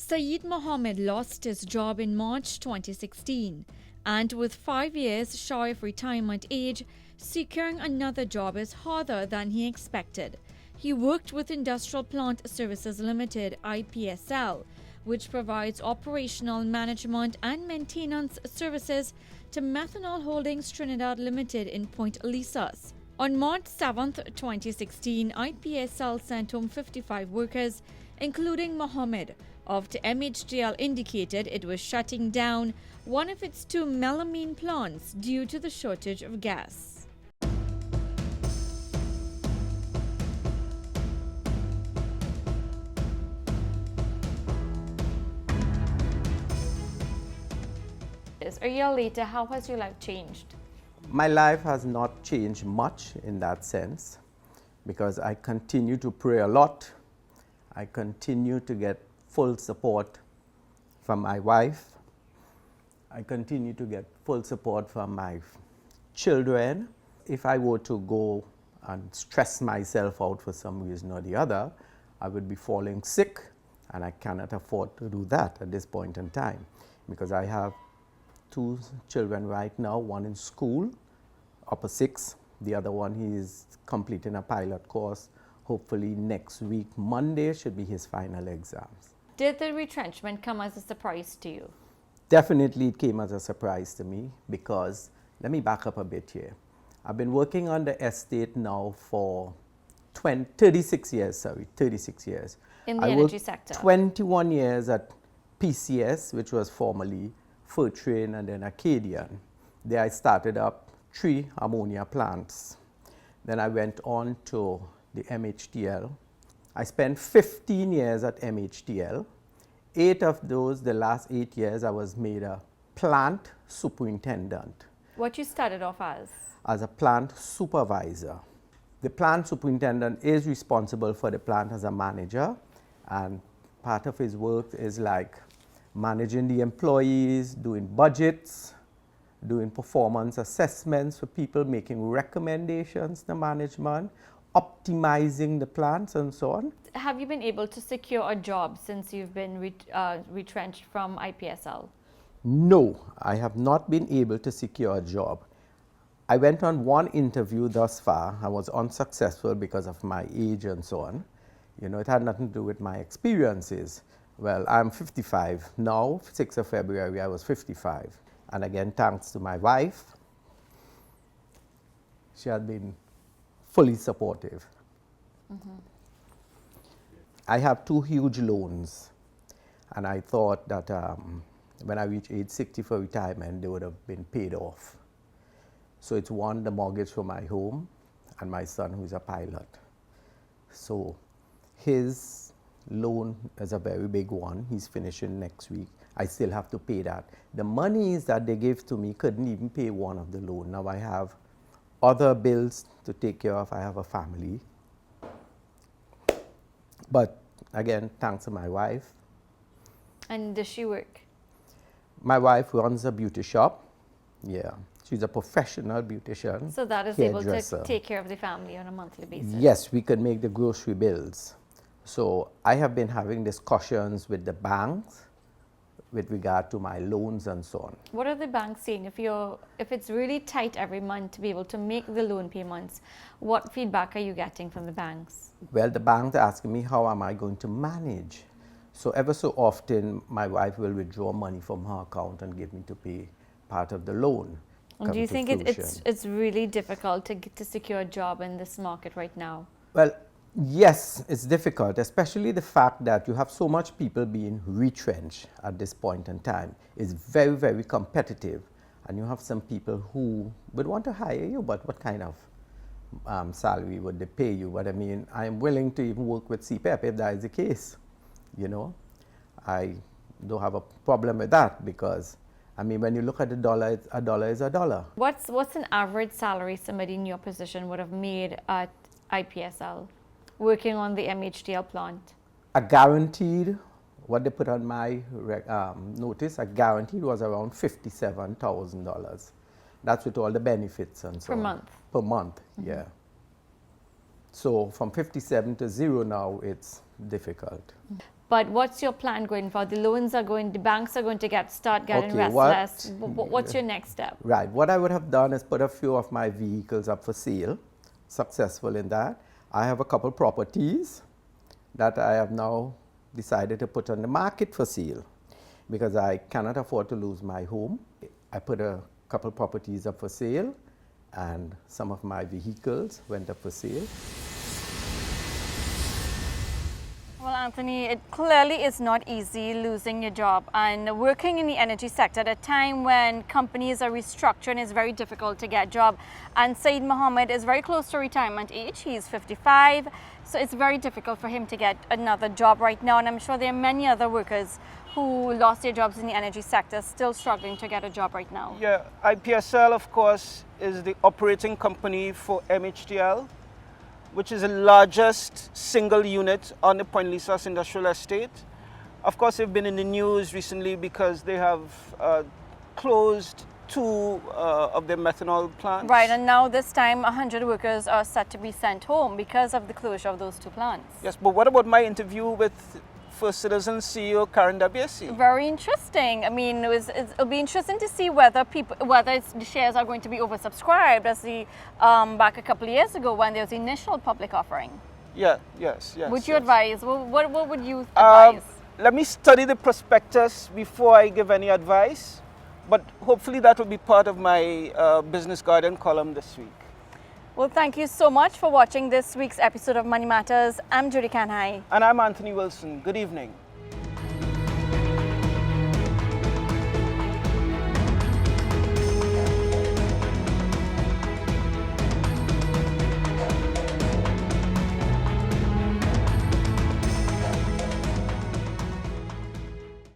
Saeed Mohammed lost his job in March 2016 and with 5 years shy of retirement age, securing another job is harder than he expected. He worked with Industrial Plant Services Limited (IPSL), which provides operational management and maintenance services to Methanol Holdings Trinidad Limited in Point Lisas. On March 7, 2016, IPSL sent home 55 workers, including Mohammed, after MHDL indicated it was shutting down one of its 2 melamine plants due to the shortage of gas. A year later, how has your life changed? My life has not changed much in that sense because I continue to pray a lot. I continue to get full support from my wife. I continue to get full support from my children. If I were to go and stress myself out for some reason or the other, I would be falling sick, and I cannot afford to do that at this point in time because I have 2 children right now, one in school, upper 6, the other one he is completing a pilot course. Hopefully next week, Monday, should be his final exams. Did the retrenchment come as a surprise to you? Definitely it came as a surprise to me because, let me back up a bit here. I've been working on the estate now for 36 years. In the energy sector? 21 years at PCS, which was formerly Fortran and then Acadian. There I started up 3 ammonia plants. Then I went on to the MHDL. I spent 15 years at MHDL. 8 of those, the last 8 years, I was made a plant superintendent. What you started off as? As a plant supervisor. The plant superintendent is responsible for the plant as a manager, and part of his work is like managing the employees, doing budgets, doing performance assessments for people, making recommendations to management, optimizing the plants and so on. Have you been able to secure a job since you've been retrenched from IPSL? No, I have not been able to secure a job. I went on 1 interview thus far. I was unsuccessful because of my age and so on. You know, it had nothing to do with my experiences. Well, I'm 55 now. 6th of February, I was 55. And again, thanks to my wife. She had been fully supportive. Mm-hmm. I have 2 huge loans, and I thought that when I reached age 60 for retirement, they would have been paid off. So it's one, the mortgage for my home, and my son who's a pilot. So his loan is a very big one. He's finishing next week. I still have to pay that. The monies that they gave to me couldn't even pay one of the loan. Now I have other bills to take care of. I have a family. But again, thanks to my wife. And does she work? My wife runs a beauty shop. Yeah, she's a professional beautician. So that is able to take care of the family on a monthly basis? Yes, we can make the grocery bills. So I have been having discussions with the banks with regard to my loans and so on. What are the banks saying? If it's really tight every month to be able to make the loan payments, what feedback are you getting from the banks? Well, the banks are asking me how am I going to manage. So ever so often, my wife will withdraw money from her account and give me to pay part of the loan. And do you think it's really difficult to secure a job in this market right now? Well, yes, it's difficult, especially the fact that you have so much people being retrenched at this point in time. It's very, very competitive, and you have some people who would want to hire you, but what kind of salary would they pay you? But I mean, I'm willing to even work with CPEP if that is the case. You know, I don't have a problem with that because, I mean, when you look at the dollar, a dollar is a dollar. What's an average salary somebody in your position would have made at IPSL working on the MHDL plant? A guaranteed, what they put on my notice, a guaranteed was around $57,000. That's with all the benefits and so on. Per month? Per month, yeah. So from 57 to 0 now, it's difficult. But what's your plan going forward? The banks are going to start getting Okay, restless. What's your next step? Right. What I would have done is put a few of my vehicles up for sale, successful in that. I have a couple properties that I have now decided to put on the market for sale because I cannot afford to lose my home. I put a couple properties up for sale and some of my vehicles went up for sale. Well, Anthony, it clearly is not easy losing your job and working in the energy sector at a time when companies are restructuring. It's very difficult to get a job. And Said Mohammed is very close to retirement age. He's 55, so it's very difficult for him to get another job right now. And I'm sure there are many other workers who lost their jobs in the energy sector still struggling to get a job right now. Yeah, IPSL, of course, is the operating company for MHTL, which is the largest single unit on the Point Lisas Industrial Estate. Of course, they've been in the news recently because they have closed 2 of their methanol plants. Right, and now this time 100 workers are set to be sent home because of the closure of those 2 plants. Yes, but what about my interview with First Citizen CEO Karen Dabiesi? Very interesting. I mean, it'll be interesting to see whether the shares are going to be oversubscribed as back a couple of years ago when there was the initial public offering. Yeah, yes. Would you advise? What would you advise? Let me study the prospectus before I give any advice, but hopefully that will be part of my Business Guardian column this week. Well, thank you so much for watching this week's episode of Money Matters. I'm Judy Kanhai. And I'm Anthony Wilson. Good evening.